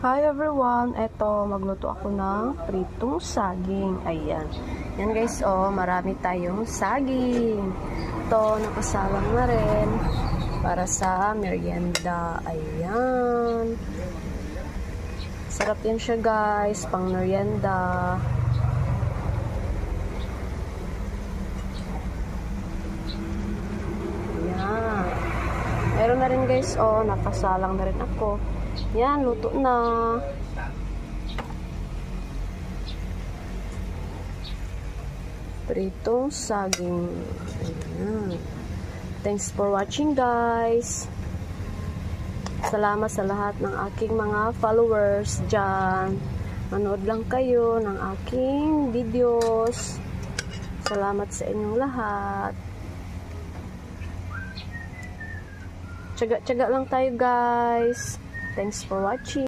Hi everyone! Eto, magluto ako ng pritong saging. Ayan. Yan guys, oh, marami tayong saging. Ito, nakasalang na rin para sa merienda. Ayan. Sarap yan siya guys, pang merienda. Ayan. Meron na rin guys, oh, nakasalang na rin ako. Yan, luto na. Pritong saging. Ayan. Thanks for watching guys. Salamat sa lahat ng aking mga followers dyan. Manood lang kayo ng aking videos. Salamat sa inyong lahat. Tiyaga-tiyaga lang tayo guys. Thanks for watching.